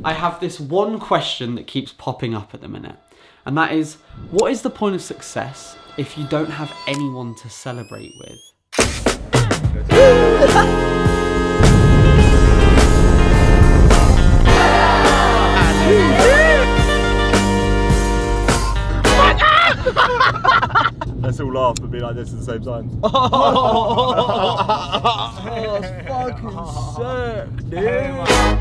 I have this one question that keeps popping up at the minute. And that is, what is the point of success if you don't have anyone to celebrate with? Let's all laugh and be like this at the same time. That's fucking sick, dude.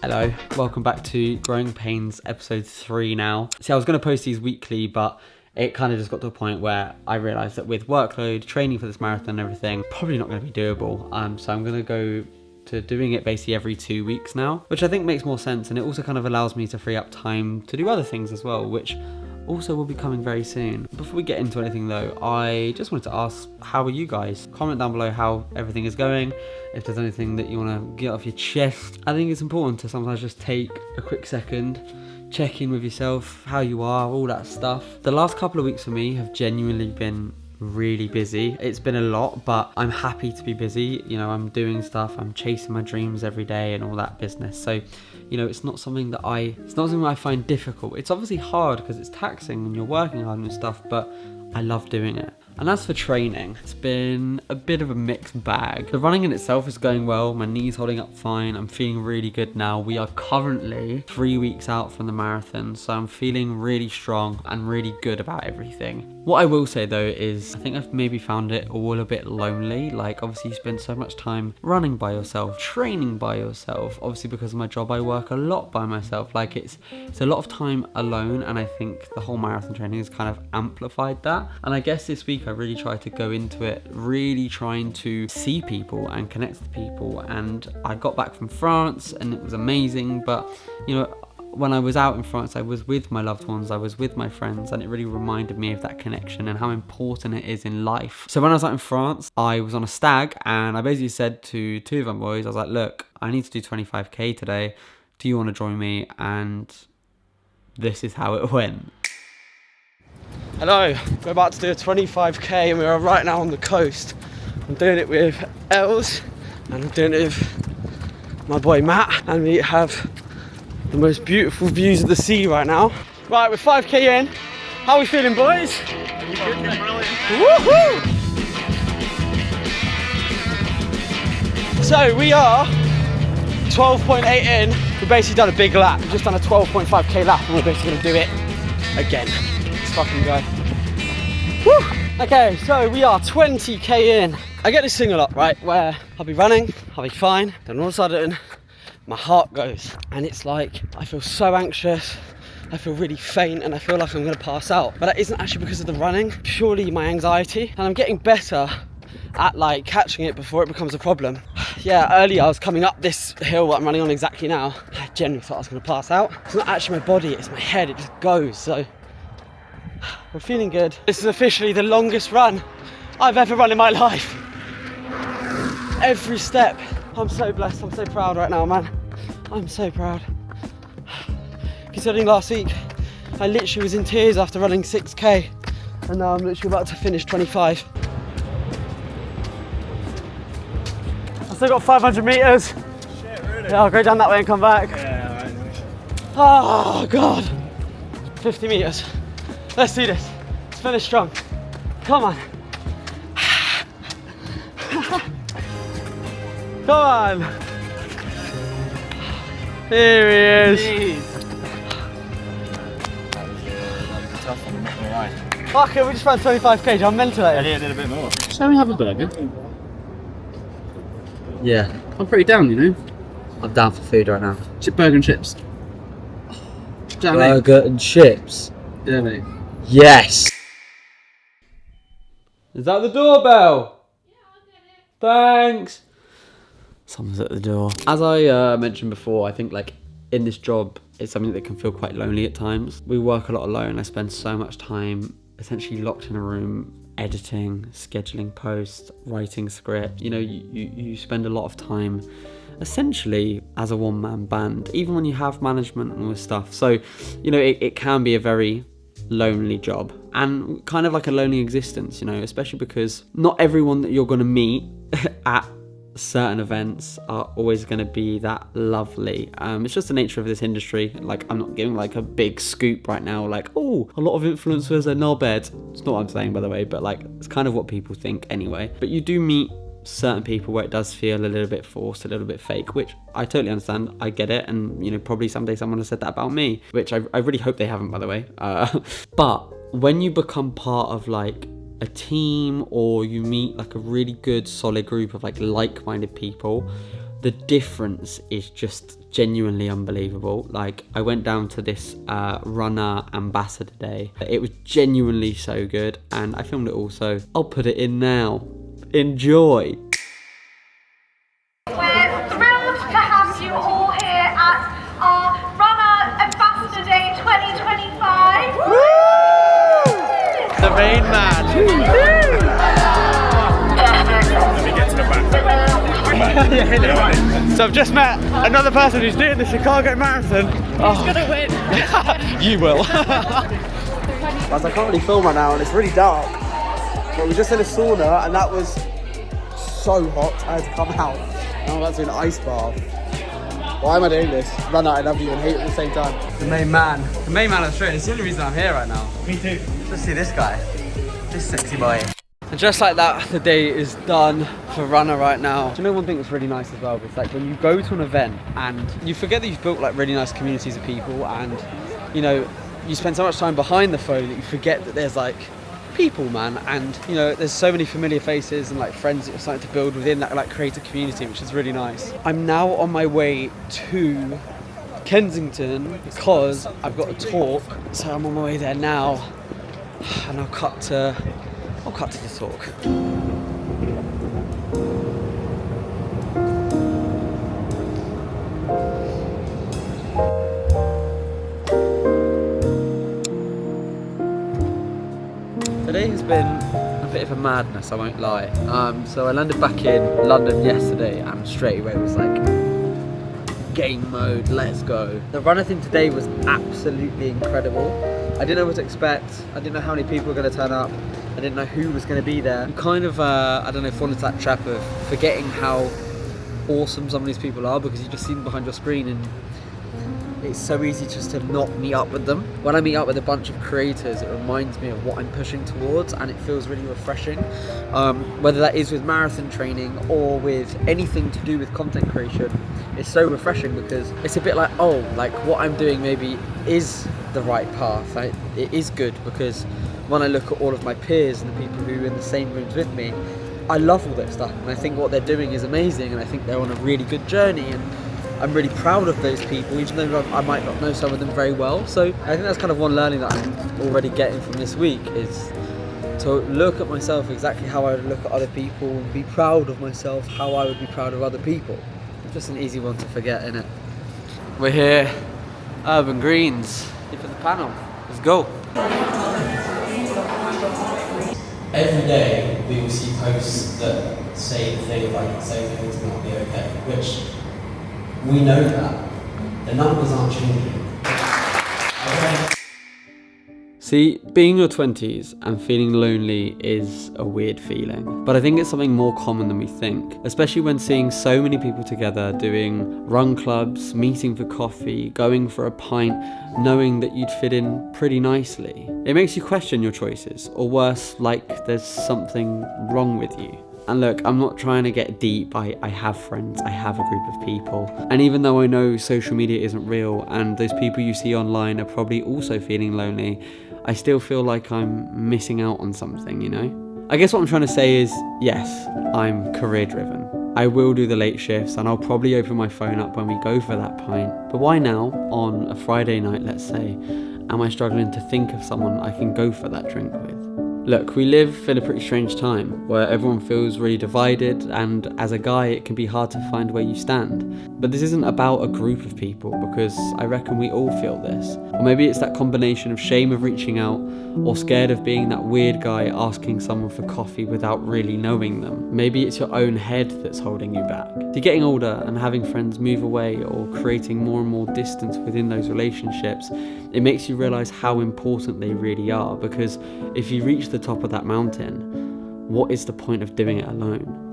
Hello, welcome back to Growing Pains episode 3 now. See, I was going to post these weekly, but it kind of just got to a point where I realised that with workload, training for this marathon and everything, probably not going to be doable. So I'm going to go to doing it basically every 2 weeks now, which I think makes more sense, and it also kind of allows me to free up time to do other things as well, which also will be coming very soon. Before we get into anything though, I just wanted to ask, how are you guys? Comment down below how everything is going, if there's anything that you want to get off your chest. I think it's important to sometimes just take a quick second, check in with yourself, how you are, all that stuff. The last couple of weeks for me have genuinely been really busy. It's been a lot, but I'm happy to be busy. You know, I'm doing stuff, I'm chasing my dreams every day and all that business. So, you know, it's not something that I find difficult. It's obviously hard because it's taxing and you're working hard and stuff, but I love doing it. And as for training, it's been a bit of a mixed bag. The running in itself is going well. My knee's holding up fine. I'm feeling really good now. We are currently 3 weeks out from the marathon, so I'm feeling really strong and really good about everything. What I will say though is I think I've maybe found it all a bit lonely. Like, obviously you spend so much time running by yourself, training by yourself. Obviously because of my job, I work a lot by myself. Like it's a lot of time alone, and I think the whole marathon training has kind of amplified that. And I guess this week I really tried to go into it really trying to see people and connect with people. And I got back from France and it was amazing, but you know, when I was out in France, I was with my loved ones, I was with my friends, and it really reminded me of that connection and how important it is in life. So when I was out in France, I was on a stag, and I basically said to two of my boys, I was like, look, I need to do 25k today, do you want to join me? And this is how it went. Hello, we're about to do a 25k and we are right now on the coast. I'm doing it with Els and I'm doing it with my boy Matt, and we have the most beautiful views of the sea right now. Right, we're 5k in. How are we feeling, boys? Woohoo! So we are 12.8 in. We've basically done a big lap. We've just done a 12.5k lap and we're basically gonna do it again. Let's fucking go. Woo! Okay, so we are 20k in. I get this thing a lot, right, where I'll be running, I'll be fine, then all of a sudden my heart goes and it's like I feel so anxious, I feel really faint, and I feel like I'm gonna pass out. But that isn't actually because of the running, purely my anxiety, and I'm getting better at like catching it before it becomes a problem. Yeah, earlier I was coming up this hill that I'm running on exactly now. I genuinely thought I was gonna pass out. It's not actually my body, it's my head, it just goes. So we're feeling good. This is officially the longest run I've ever run in my life. Every step. I'm so blessed, I'm so proud right now, man. I'm so proud. Considering last week, I literally was in tears after running 6k, and now I'm literally about to finish 25. I've still got 500 metres. Shit, really? Yeah, I'll go down that way and come back. Yeah, alright, nice. Oh, God. 50 metres. Let's do this. Let's finish strong. Come on. Come on. Here he is. That was a tough one, I'm not gonna lie. Fuck it, we just ran 25k, I'm mental. I did a bit more. Shall we have a burger? Yeah. I'm pretty down, you know. I'm down for food right now. Chip burger and chips. Do you know what I mean? Burger and chips. Yeah, mate. Yes! Is that the doorbell? Yeah, I'll get it. Thanks! Someone's at the door. As I mentioned before, I think like in this job, it's something that can feel quite lonely at times. We work a lot alone. I spend so much time essentially locked in a room, editing, scheduling posts, writing script. You know, you spend a lot of time essentially as a one-man band, even when you have management and all this stuff. So, you know, it can be a very lonely job and kind of like a lonely existence, you know, especially because not everyone that you're going to meet at certain events are always going to be that lovely. It's just the nature of this industry. Like, I'm not giving like a big scoop right now, like, oh, a lot of influencers are knobheads. It's not what I'm saying, by the way, but like, it's kind of what people think anyway. But you do meet certain people where it does feel a little bit forced, a little bit fake, which I totally understand. I get it, and you know, probably someday someone has said that about me, which I really hope they haven't, by the way. But when you become part of like a team, or you meet like a really good solid group of like-minded people, the difference is just genuinely unbelievable. Like, I went down to this runner ambassador day. It was genuinely so good, and I filmed it also. I'll put it in now. Enjoy. We're thrilled to have you all here at our Runner Ambassador Day 2025. The main man. Let me get to the back. So I've just met another person who's doing the Chicago Marathon. Who's gonna win? You will. Guys, I can't really film right now and it's really dark. But we're just in a sauna and that was so hot. I had to come out. Now I'm about to do an ice bath. Why am I doing this? Runner, I love you and hate you at the same time. The main man of the street. It's the only reason I'm here right now. Me too. Just see this guy. This sexy boy. And just like that, the day is done for Runner right now. Do you know one thing that's really nice as well? It's like when you go to an event and you forget that you've built like really nice communities of people, and you know, you spend so much time behind the phone that you forget that there's like people, man, and you know, there's so many familiar faces and like friends that you're starting to build within that like creative community, which is really nice. I'm now on my way to Kensington because I've got a talk, so I'm on my way there now, and I'll cut to the talk. Today has been a bit of a madness, I won't lie. So I landed back in London yesterday and straight away was like, game mode, let's go. The runner thing today was absolutely incredible. I didn't know what to expect. I didn't know how many people were going to turn up. I didn't know who was going to be there. You kind of, I don't know, fall into that trap of forgetting how awesome some of these people are because you just see them behind your screen and it's so easy just to not meet up with them. When I meet up with a bunch of creators, it reminds me of what I'm pushing towards and it feels really refreshing. Whether that is with marathon training or with anything to do with content creation, it's so refreshing because it's a bit like, oh, like what I'm doing maybe is the right path. It is good because when I look at all of my peers and the people who are in the same rooms with me, I love all their stuff and I think what they're doing is amazing and I think they're on a really good journey and I'm really proud of those people, even though I might not know some of them very well. So I think that's kind of one learning that I'm already getting from this week is to look at myself exactly how I would look at other people and be proud of myself, how I would be proud of other people. It's just an easy one to forget, innit? We're here, Urban Greens, here for the panel. Let's go. Every day we will see posts that say things like saying things will not be okay, which we know that. The numbers aren't changing. See, being in your 20s and feeling lonely is a weird feeling, but I think it's something more common than we think, especially when seeing so many people together doing run clubs, meeting for coffee, going for a pint, knowing that you'd fit in pretty nicely. It makes you question your choices, or worse, like there's something wrong with you. And look, I'm not trying to get deep, I have friends, I have a group of people. And even though I know social media isn't real and those people you see online are probably also feeling lonely, I still feel like I'm missing out on something, you know? I guess what I'm trying to say is, yes, I'm career driven. I will do the late shifts and I'll probably open my phone up when we go for that pint. But why now, on a Friday night, let's say, am I struggling to think of someone I can go for that drink with? Look, we live in a pretty strange time where everyone feels really divided, and as a guy it can be hard to find where you stand. But this isn't about a group of people because I reckon we all feel this. Or maybe it's that combination of shame of reaching out, or scared of being that weird guy asking someone for coffee without really knowing them. Maybe it's your own head that's holding you back. If you're getting older and having friends move away or creating more and more distance within those relationships, it makes you realise how important they really are, because if you reach the top of that mountain, what is the point of doing it alone?